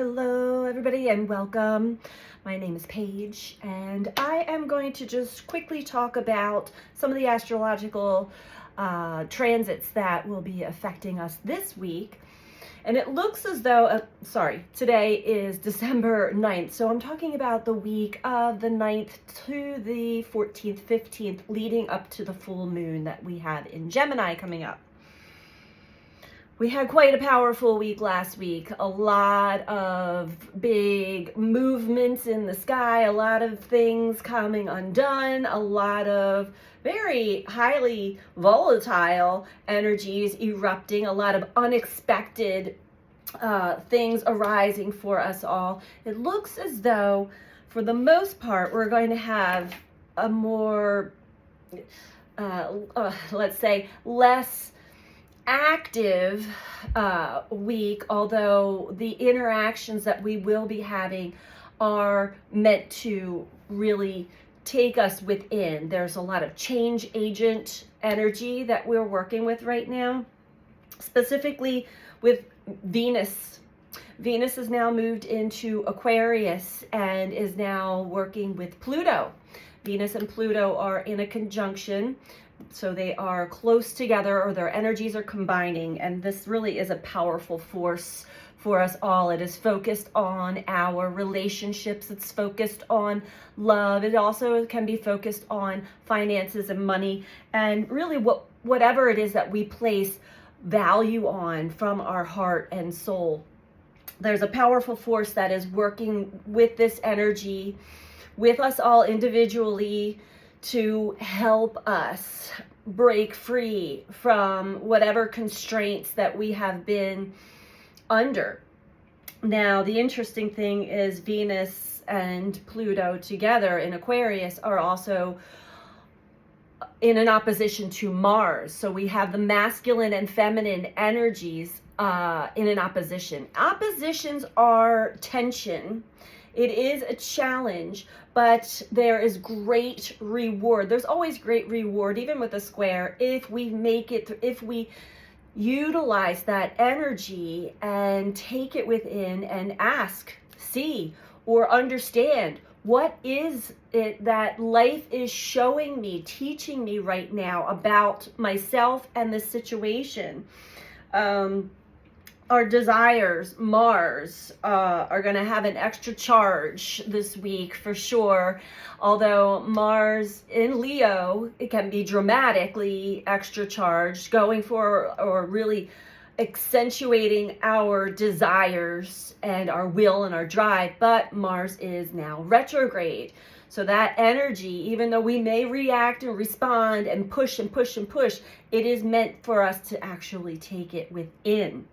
Hello, everybody, and welcome. My name is Paige, and I am going to just quickly talk about some of the astrological transits that will be affecting us this week. And it looks as though, today is December 9th, so I'm talking about the week of the 9th to the 14th, 15th, leading up to the full moon that we have in Gemini coming up. We had quite a powerful week last week. A lot of big movements in the sky, a lot of things coming undone, a lot of very highly volatile energies erupting, a lot of unexpected things arising for us all. It looks as though, for the most part, we're going to have a more, let's say, less active week, although the interactions that we will be having are meant to really take us within. There's a lot of change agent energy that we're working with right now, specifically with Venus. Venus has now moved into Aquarius and is now working with Pluto. Venus and Pluto are in a conjunction. So they are close together, or their energies are combining, and this really is a powerful force for us all. It is focused on our relationships. It's focused on love. It also can be focused on finances and money, and really whatever it is that we place value on from our heart and soul. There's a powerful force that is working with this energy, with us all individually, to help us break free from whatever constraints that we have been under. Now, the interesting thing is Venus and Pluto together in Aquarius are also in an opposition to Mars. So we have the masculine and feminine energies in an opposition. Oppositions are tension. It is a challenge, but there is great reward. There's always great reward, even with a square, if we make it, if we utilize that energy and take it within and ask, see, or understand what is it that life is showing me, teaching me right now about myself and the situation. Our desires, Mars, are going to have an extra charge this week for sure. Although Mars in Leo, it can be dramatically extra charged, going for or really accentuating our desires and our will and our drive. But Mars is now retrograde. So that energy, even though we may react and respond and push and push and push, it is meant for us to actually take it within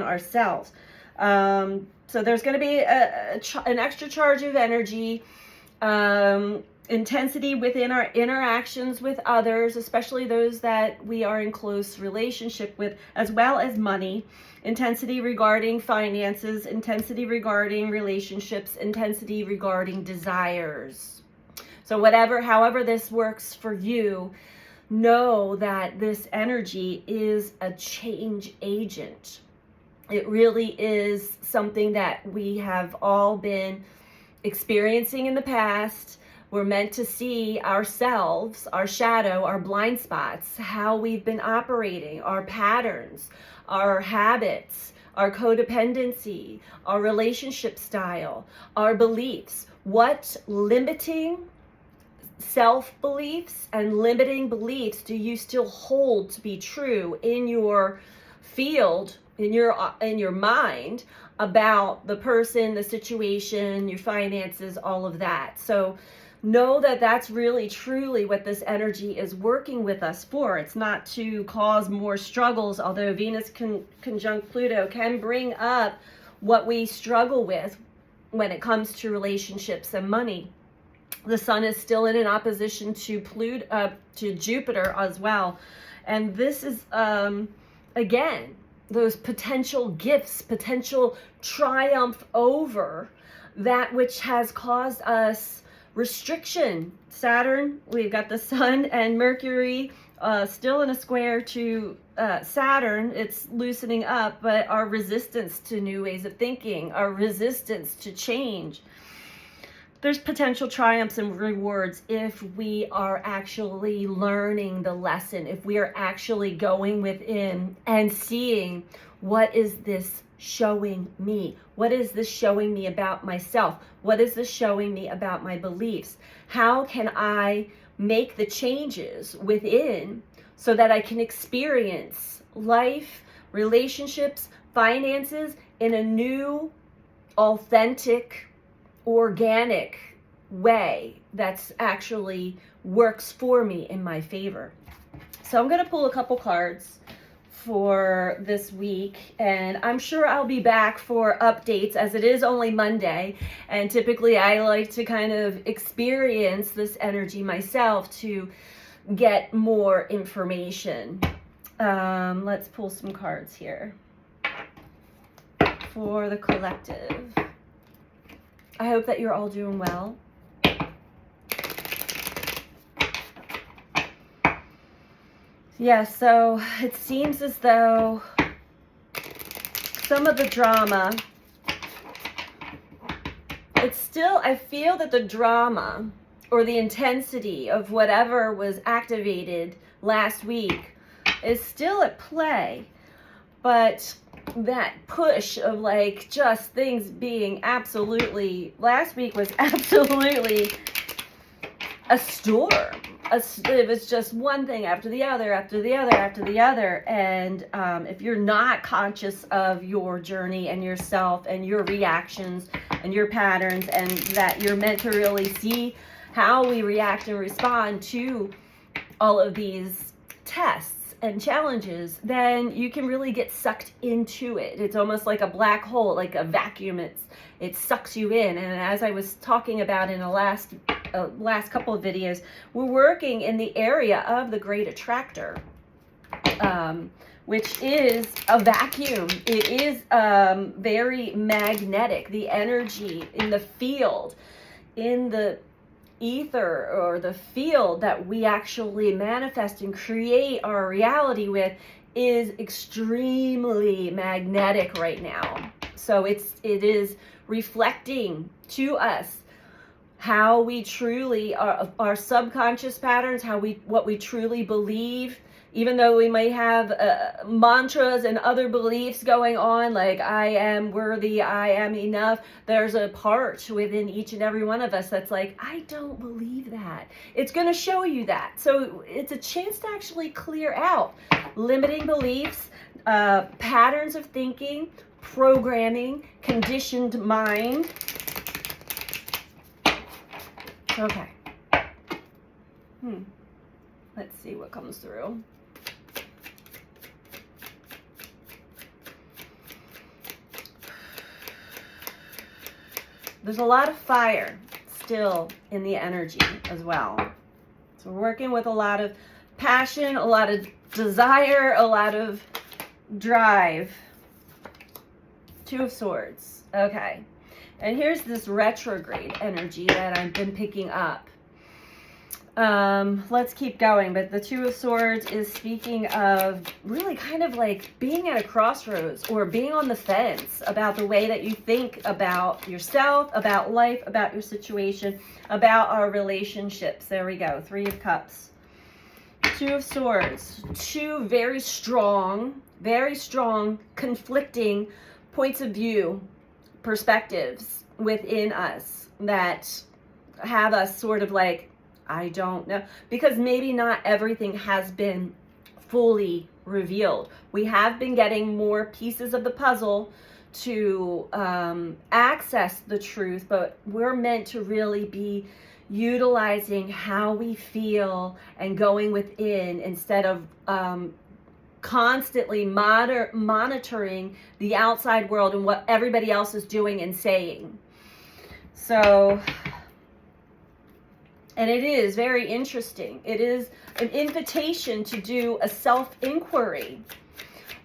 ourselves. So there's going to be an extra charge of energy, intensity within our interactions with others, especially those that we are in close relationship with, as well as money, intensity regarding finances, intensity regarding relationships, intensity regarding desires. So however this works for you, know that this energy is a change agent. It really is something that we have all been experiencing in the past. We're meant to see ourselves, our shadow, our blind spots, how we've been operating, our patterns, our habits, our codependency, our relationship style, our beliefs. What limiting self-beliefs and limiting beliefs do you still hold to be true in your field, in your mind, about the person, the situation, your finances, all of that? So know that that's really truly what this energy is working with us for. It's not to cause more struggles, although Venus conjunct Pluto can bring up what we struggle with when it comes to relationships and money. The sun is still in an opposition to Jupiter as well. And this is, again, those potential gifts, potential triumph over that which has caused us restriction. Saturn, we've got the sun and Mercury still in a square to Saturn. It's loosening up, but our resistance to new ways of thinking, our resistance to change. There's potential triumphs and rewards if we are actually learning the lesson, if we are actually going within and seeing, what is this showing me? What is this showing me about myself? What is this showing me about my beliefs? How can I make the changes within so that I can experience life, relationships, finances in a new, authentic, organic way that's actually works for me in my favor? So I'm going to pull a couple cards for this week, and I'm sure I'll be back for updates, as it is only Monday, and typically I like to kind of experience this energy myself to get more information. Let's pull some cards here for the collective. I hope that you're all doing well. Yeah, so it seems as though some of the drama, I feel that the drama or the intensity of whatever was activated last week is still at play, but that push of like just things being absolutely, last week was absolutely a storm. It was just one thing after the other, after the other, after the other. And if you're not conscious of your journey and yourself and your reactions and your patterns, and that you're meant to really see how we react and respond to all of these tests and challenges, then you can really get sucked into it. It's almost like a black hole, like a vacuum. It sucks you in. And as I was talking about in the last couple of videos, we're working in the area of the great attractor, which is a vacuum. It is very magnetic. The energy in the field, in the ether or the field that we actually manifest and create our reality with, is extremely magnetic right now. So it is reflecting to us how we truly are, our subconscious patterns, what we truly believe, even though we may have mantras and other beliefs going on, like I am worthy, I am enough. There's a part within each and every one of us that's like, I don't believe that. It's going to show you that. So it's a chance to actually clear out limiting beliefs, patterns of thinking, programming, conditioned mind. Okay. Let's see what comes through. There's a lot of fire still in the energy as well. So we're working with a lot of passion, a lot of desire, a lot of drive. Two of Swords. Okay. And here's this retrograde energy that I've been picking up. Let's keep going. But the Two of Swords is speaking of really kind of like being at a crossroads or being on the fence about the way that you think about yourself, about life, about your situation, about our relationships. There we go. Three of Cups. Two of Swords. Two very strong, conflicting points of view, perspectives within us that have us sort of like, I don't know, because maybe not everything has been fully revealed. We have been getting more pieces of the puzzle to access the truth, but we're meant to really be utilizing how we feel and going within instead of constantly monitoring the outside world and what everybody else is doing and saying. So, and it is very interesting. It is an invitation to do a self-inquiry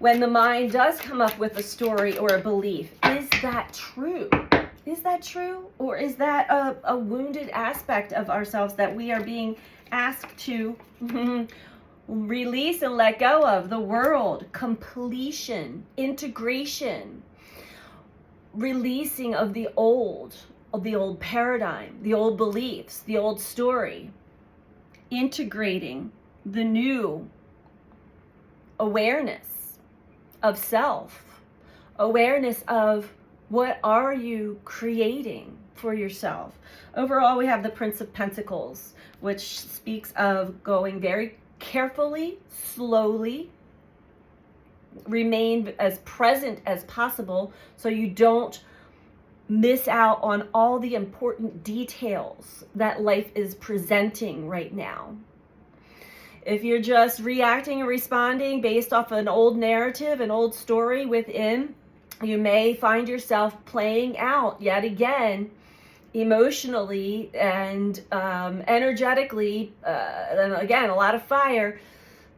when the mind does come up with a story or a belief. Is that true? Is that true? Or is that a wounded aspect of ourselves that we are being asked to release and let go of the world, completion, integration, releasing of the old paradigm, the old beliefs, the old story, integrating the new awareness of self, awareness of what are you creating for yourself. Overall, we have the Prince of Pentacles, which speaks of going very carefully, slowly, remain as present as possible so you don't miss out on all the important details that life is presenting right now. If you're just reacting and responding based off an old narrative, an old story within, you may find yourself playing out yet again emotionally and energetically, and again, a lot of fire,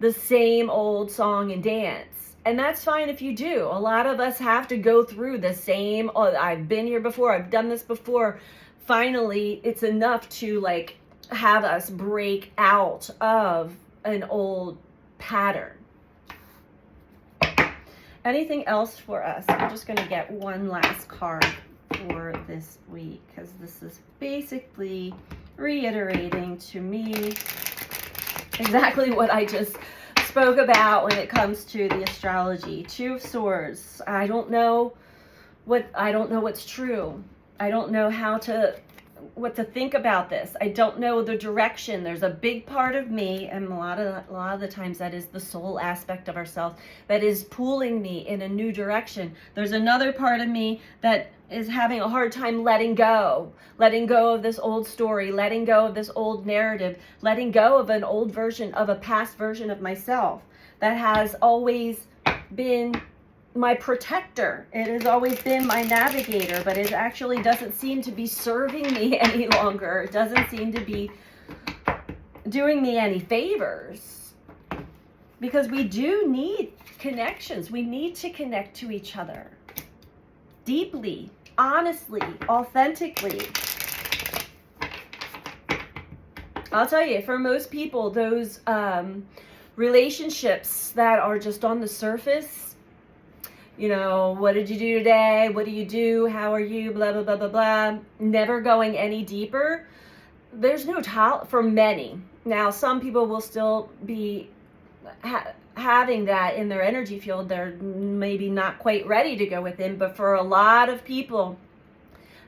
the same old song and dance. And that's fine if you do. A lot of us have to go through the same, oh, I've been here before, I've done this before. Finally, it's enough to like have us break out of an old pattern. Anything else for us? I'm just going to get one last card for this week because this is basically reiterating to me exactly what I just spoke about when it comes to the astrology. Two of Swords. I don't know what's true. I don't know what to think about this. I don't know the direction. There's a big part of me, and a lot of the times that is the soul aspect of ourselves that is pulling me in a new direction. There's another part of me that is having a hard time letting go of this old story, letting go of this old narrative, letting go of an old version of a past version of myself that has always been my protector. It has always been my navigator, but it actually doesn't seem to be serving me any longer. It doesn't seem to be doing me any favors, because we do need connections. We need to connect to each other deeply, honestly, authentically. I'll tell you, for most people, those relationships that are just on the surface, you know, what did you do today? What do you do? How are you? Blah, blah, blah, blah, blah. Never going any deeper. There's no for many. Now, some people will still be having that in their energy field. They're maybe not quite ready to go within, but for a lot of people,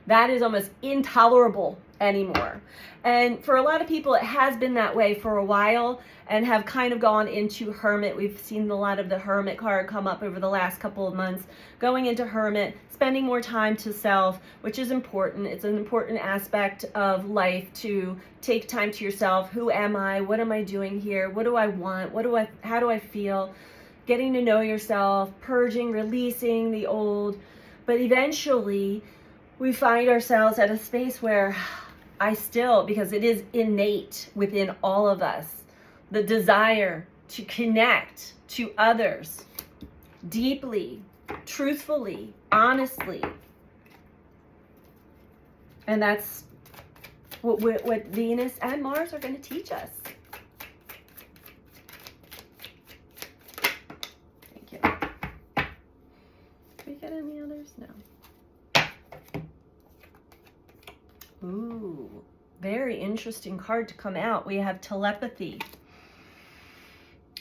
that is almost intolerable anymore. And for a lot of people, it has been that way for a while and have kind of gone into hermit. We've seen a lot of the hermit card come up over the last couple of months, going into hermit, spending more time to self, which is important. It's an important aspect of life to take time to yourself. Who am I? What am I doing here? What do I want? How do I feel? Getting to know yourself, purging, releasing the old. But eventually, we find ourselves at a space where because it is innate within all of us, the desire to connect to others deeply, truthfully, honestly. And that's what Venus and Mars are going to teach us. Thank you. Did we get any others? No. Ooh, very interesting card to come out. We have telepathy.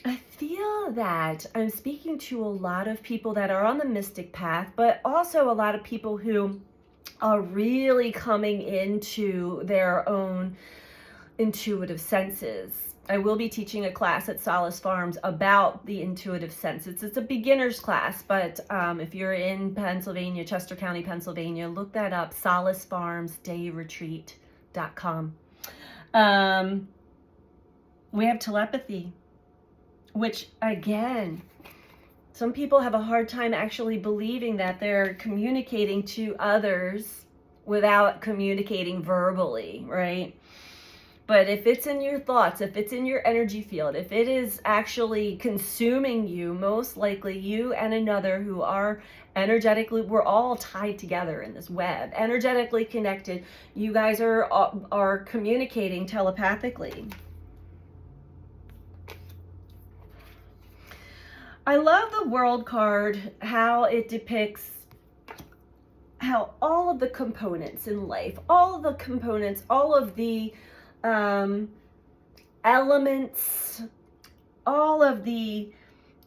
I feel that I'm speaking to a lot of people that are on the mystic path, but also a lot of people who are really coming into their own intuitive senses. I will be teaching a class at Solace Farms about the intuitive senses. It's a beginner's class, but if you're in Pennsylvania, Chester County, Pennsylvania, look that up, solacefarmsdayretreat.com. We have telepathy, which again, some people have a hard time actually believing that they're communicating to others without communicating verbally, right? But if it's in your thoughts, if it's in your energy field, if it is actually consuming you, most likely you and another who are energetically, we're all tied together in this web, energetically connected. You guys are communicating telepathically. I love the World card, how it depicts how all of the components in life, all of the components, all of the elements, all of the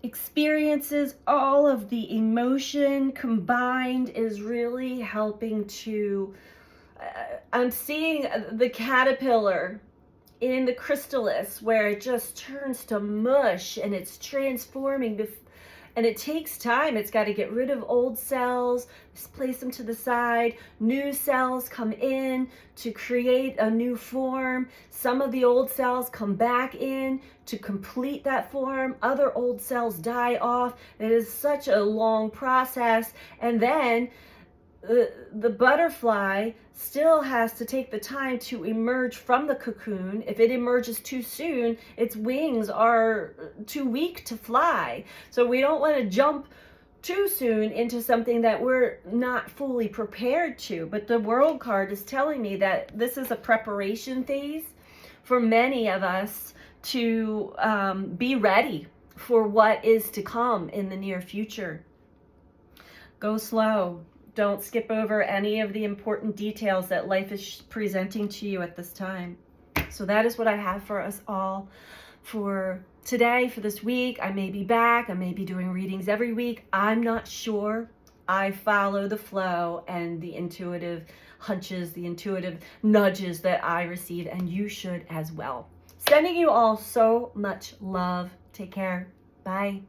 experiences, all of the emotion combined is really helping to, I'm seeing the caterpillar in the chrysalis where it just turns to mush and it's transforming and it takes time. It's got to get rid of old cells, just place them to the side. New cells come in to create a new form. Some of the old cells come back in to complete that form. Other old cells die off. It is such a long process. And then the butterfly still has to take the time to emerge from the cocoon. If it emerges too soon, its wings are too weak to fly. So we don't want to jump too soon into something that we're not fully prepared to. But the World card is telling me that this is a preparation phase for many of us to be ready for what is to come in the near future. Go slow. Don't skip over any of the important details that life is presenting to you at this time. So that is what I have for us all for today, for this week. I may be back. I may be doing readings every week. I'm not sure. I follow the flow and the intuitive hunches, the intuitive nudges that I receive, and you should as well. Sending you all so much love. Take care. Bye.